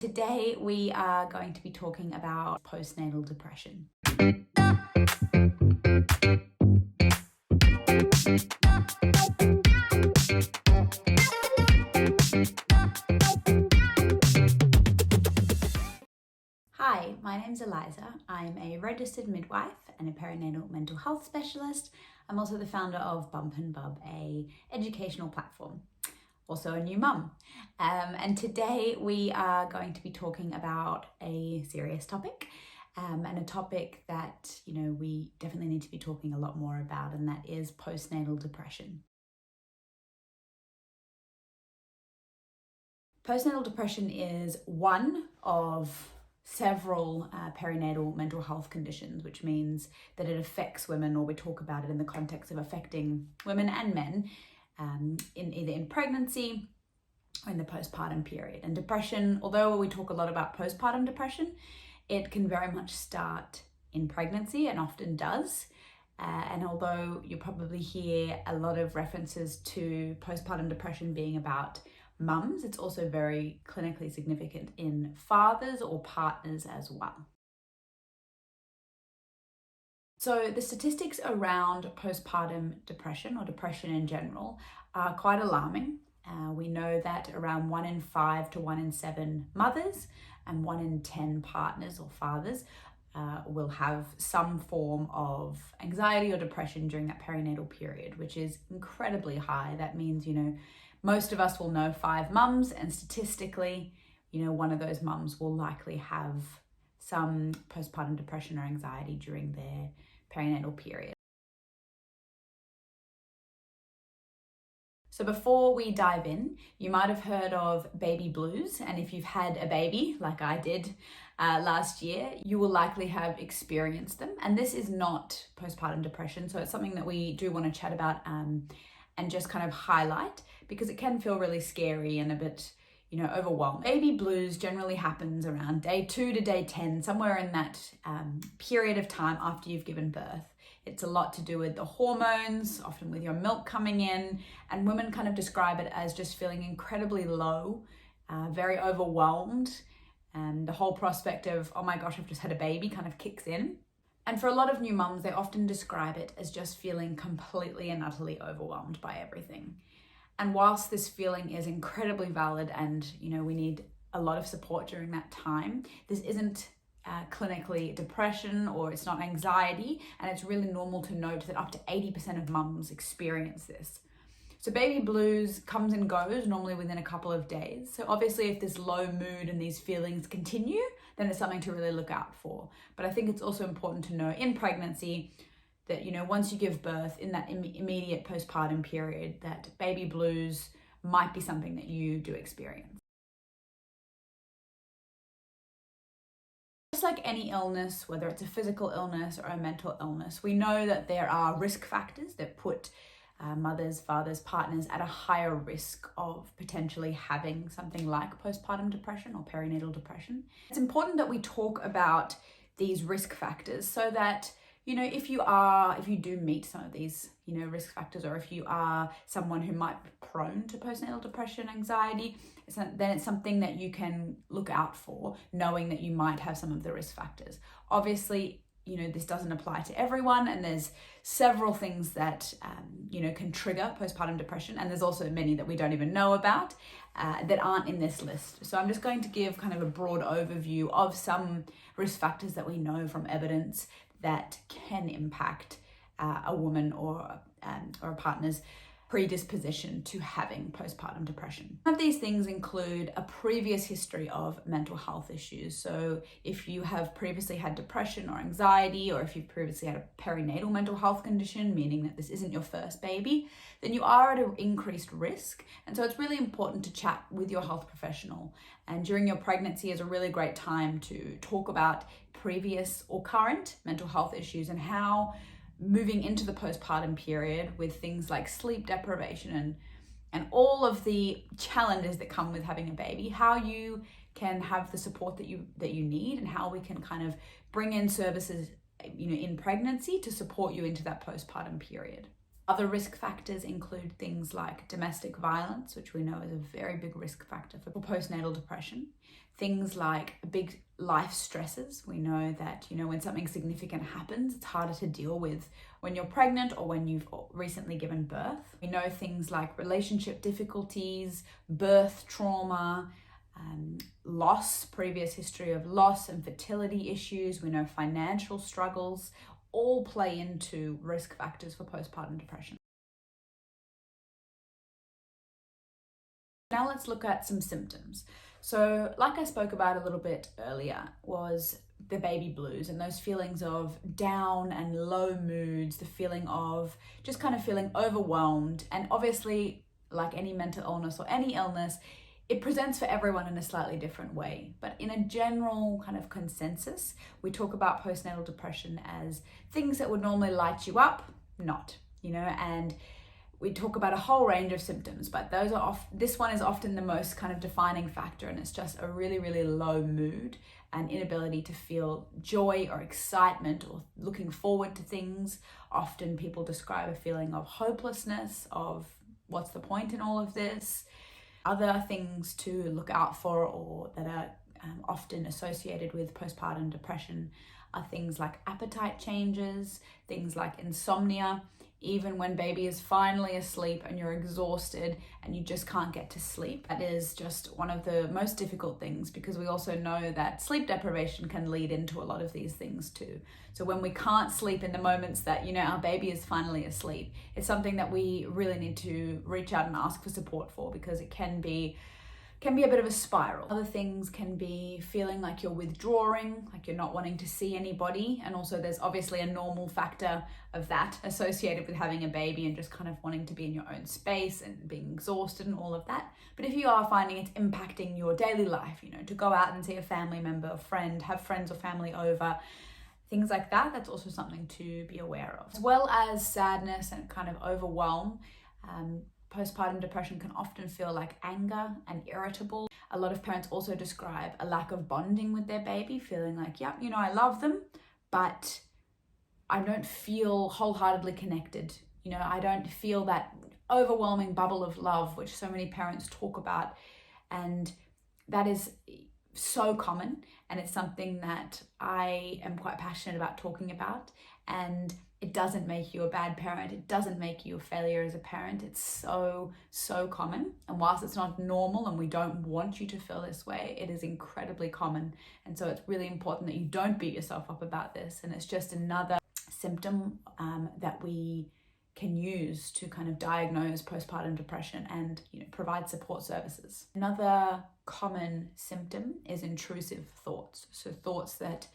Today we are going to be talking about postnatal depression. Hi, my name's Eliza. I'm a registered midwife and a perinatal mental health specialist. I'm also the founder of Bump and Bub, a educational platform. Also a new mum. And today we are going to be talking about a serious topic and a topic that, we definitely need to be talking a lot more about, and that is postnatal depression. Postnatal depression is one of several perinatal mental health conditions, which means that it affects women, or we talk about it in the context of affecting women and men either in pregnancy or in the postpartum period. And depression, although we talk a lot about postpartum depression, it can very much start in pregnancy and often does. And although you probably hear a lot of references to postpartum depression being about mums, it's also very clinically significant in fathers or partners as well. So the statistics around postpartum depression, or depression in general, are quite alarming. We know that around 1 in 5 to 1 in 7 mothers and 1 in 10 partners or fathers will have some form of anxiety or depression during that perinatal period, which is incredibly high. That means, most of us will know 5 mums, and statistically, one of those mums will likely have some postpartum depression or anxiety during their perinatal period. So before we dive in, you might have heard of baby blues, and if you've had a baby like I did last year, you will likely have experienced them. And this is not postpartum depression, so it's something that we do want to chat about and just kind of highlight, because it can feel really scary and a bit overwhelmed. Baby blues generally happens around day 2 to day 10, somewhere in that period of time after you've given birth. It's a lot to do with the hormones, often with your milk coming in, and women kind of describe it as just feeling incredibly low, very overwhelmed, and the whole prospect of, oh my gosh, I've just had a baby kind of kicks in. And for a lot of new mums, they often describe it as just feeling completely and utterly overwhelmed by everything. And whilst this feeling is incredibly valid and, we need a lot of support during that time, this isn't clinically depression, or it's not anxiety. And it's really normal to note that up to 80% of mums experience this. So baby blues comes and goes normally within a couple of days. So obviously if this low mood and these feelings continue, then it's something to really look out for. But I think it's also important to know in pregnancy that, once you give birth, in that immediate postpartum period, that baby blues might be something that you do experience. Just like any illness, whether it's a physical illness or a mental illness, we know that there are risk factors that put mothers, fathers, partners at a higher risk of potentially having something like postpartum depression or perinatal depression. It's important that we talk about these risk factors so that if you do meet some of these, risk factors, or if you are someone who might be prone to postnatal depression, anxiety, then it's something that you can look out for, knowing that you might have some of the risk factors. Obviously, this doesn't apply to everyone, and there's several things that, can trigger postpartum depression. And there's also many that we don't even know about that aren't in this list. So I'm just going to give kind of a broad overview of some risk factors that we know from evidence that can impact a woman or a partner's predisposition to having postpartum depression. Some of these things include a previous history of mental health issues. So if you have previously had depression or anxiety, or if you've previously had a perinatal mental health condition, meaning that this isn't your first baby, then you are at an increased risk. And so it's really important to chat with your health professional. And during your pregnancy is a really great time to talk about previous or current mental health issues, and how moving into the postpartum period with things like sleep deprivation and all of the challenges that come with having a baby, how you can have the support that you need, and how we can kind of bring in services in pregnancy to support you into that postpartum period. Other risk factors include things like domestic violence, which we know is a very big risk factor for postnatal depression. Things like big life stresses. We know that, when something significant happens, it's harder to deal with when you're pregnant or when you've recently given birth. We know things like relationship difficulties, birth trauma, loss, previous history of loss and fertility issues. We know financial struggles all play into risk factors for postpartum depression. Now let's look at some symptoms. So like I spoke about a little bit earlier, was the baby blues and those feelings of down and low moods, the feeling of just kind of feeling overwhelmed. And obviously, like any mental illness or any illness, it presents for everyone in a slightly different way. But in a general kind of consensus, we talk about postnatal depression as things that would normally light you up, not, and we talk about a whole range of symptoms, but this one is often the most kind of defining factor, and it's just a really, really low mood and inability to feel joy or excitement or looking forward to things. Often people describe a feeling of hopelessness, of what's the point in all of this. Other things to look out for or that are often associated with postpartum depression are things like appetite changes, things like insomnia, even when baby is finally asleep and you're exhausted and you just can't get to sleep. That is just one of the most difficult things, because we also know that sleep deprivation can lead into a lot of these things too. So when we can't sleep in the moments that, our baby is finally asleep, it's something that we really need to reach out and ask for support for, because it can be a bit of a spiral. Other things can be feeling like you're withdrawing, like you're not wanting to see anybody. And also there's obviously a normal factor of that associated with having a baby and just kind of wanting to be in your own space and being exhausted and all of that. But if you are finding it's impacting your daily life, to go out and see a family member, a friend, have friends or family over, things like that, that's also something to be aware of. As well as sadness and kind of overwhelm, postpartum depression can often feel like anger and irritable. A lot of parents also describe a lack of bonding with their baby, feeling like, I love them, but I don't feel wholeheartedly connected. I don't feel that overwhelming bubble of love, which so many parents talk about. And that is so common. And it's something that I am quite passionate about talking about. And it doesn't make you a bad parent. It doesn't make you a failure as a parent. It's so, so common. And whilst it's not normal and we don't want you to feel this way, it is incredibly common. And so it's really important that you don't beat yourself up about this. And it's just another symptom that we can use to kind of diagnose postpartum depression and provide support services. Another common symptom is intrusive thoughts. So thoughts that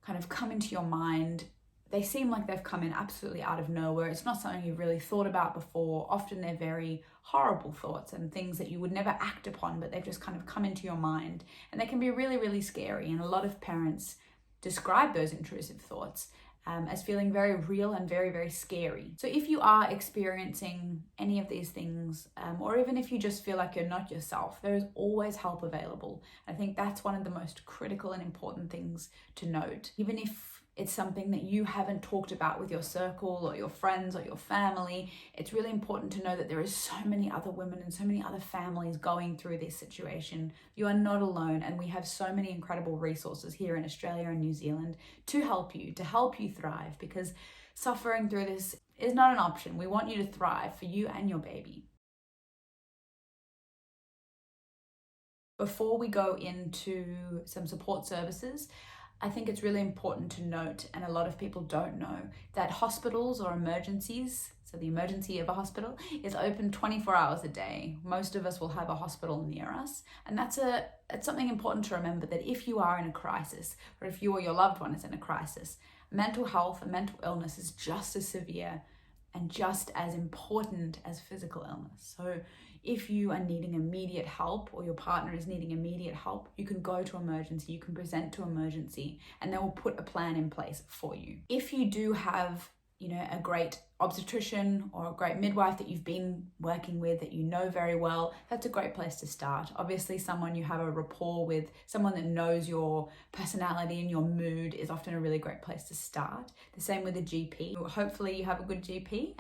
kind of come into your mind. They seem like they've come in absolutely out of nowhere. It's not something you've really thought about before. Often they're very horrible thoughts and things that you would never act upon, but they've just kind of come into your mind. And they can be really, really scary. And a lot of parents describe those intrusive thoughts as feeling very real and very, very scary. So if you are experiencing any of these things, or even if you just feel like you're not yourself, there is always help available. I think that's one of the most critical and important things to note. Even if it's something that you haven't talked about with your circle or your friends or your family, it's really important to know that there is so many other women and so many other families going through this situation. You are not alone, and we have so many incredible resources here in Australia and New Zealand to help you thrive, because suffering through this is not an option. We want you to thrive for you and your baby. Before we go into some support services, I think it's really important to note, and a lot of people don't know, that hospitals or emergencies, so the emergency of a hospital, is open 24 hours a day. Most of us will have a hospital near us. And it's something important to remember, that if you are in a crisis, or if you or your loved one is in a crisis, mental health and mental illness is just as severe and just as important as physical illness. So if you are needing immediate help, or your partner is needing immediate help, you can go to emergency, you can present to emergency, and they will put a plan in place for you. If you do have, a great obstetrician or a great midwife that you've been working with, that you know very well, that's a great place to start. Obviously, someone you have a rapport with, someone that knows your personality and your mood, is often a really great place to start. The same with a GP. Hopefully you have a good GP,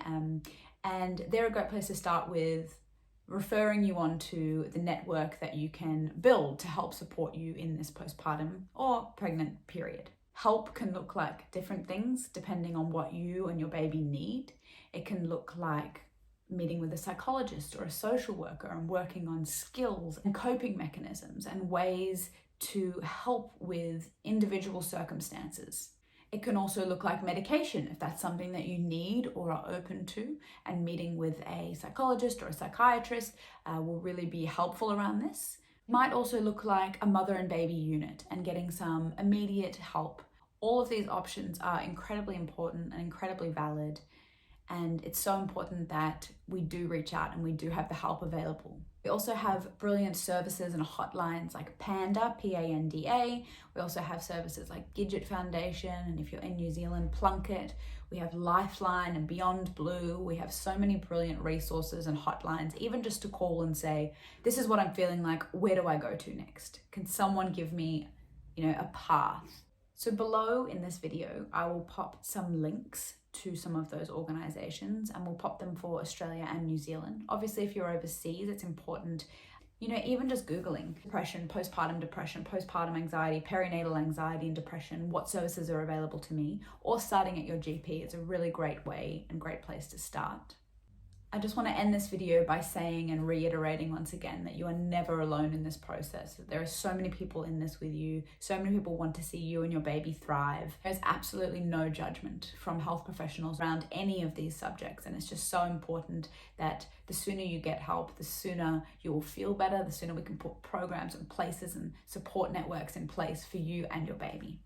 And they're a great place to start with referring you on to the network that you can build to help support you in this postpartum or pregnant period. Help can look like different things depending on what you and your baby need. It can look like meeting with a psychologist or a social worker and working on skills and coping mechanisms and ways to help with individual circumstances. It can also look like medication if that's something that you need or are open to, and meeting with a psychologist or a psychiatrist will really be helpful around this. Might also look like a mother and baby unit and getting some immediate help. All of these options are incredibly important and incredibly valid, and it's so important that we do reach out and we do have the help available. We also have brilliant services and hotlines like Panda, P-A-N-D-A. We also have services like Gidget Foundation, and if you're in New Zealand, Plunket. We have Lifeline and Beyond Blue. We have so many brilliant resources and hotlines, even just to call and say, this is what I'm feeling like, where do I go to next? Can someone give me, a path? So below in this video, I will pop some links to some of those organizations, and we'll pop them for Australia and New Zealand. Obviously, if you're overseas, it's important, even just Googling depression, postpartum anxiety, perinatal anxiety and depression, what services are available to me, or starting at your GP is a really great way and great place to start. I just want to end this video by saying and reiterating once again that you are never alone in this process. There are so many people in this with you. So many people want to see you and your baby thrive. There's absolutely no judgment from health professionals around any of these subjects. And it's just so important that the sooner you get help, the sooner you will feel better, the sooner we can put programs and places and support networks in place for you and your baby.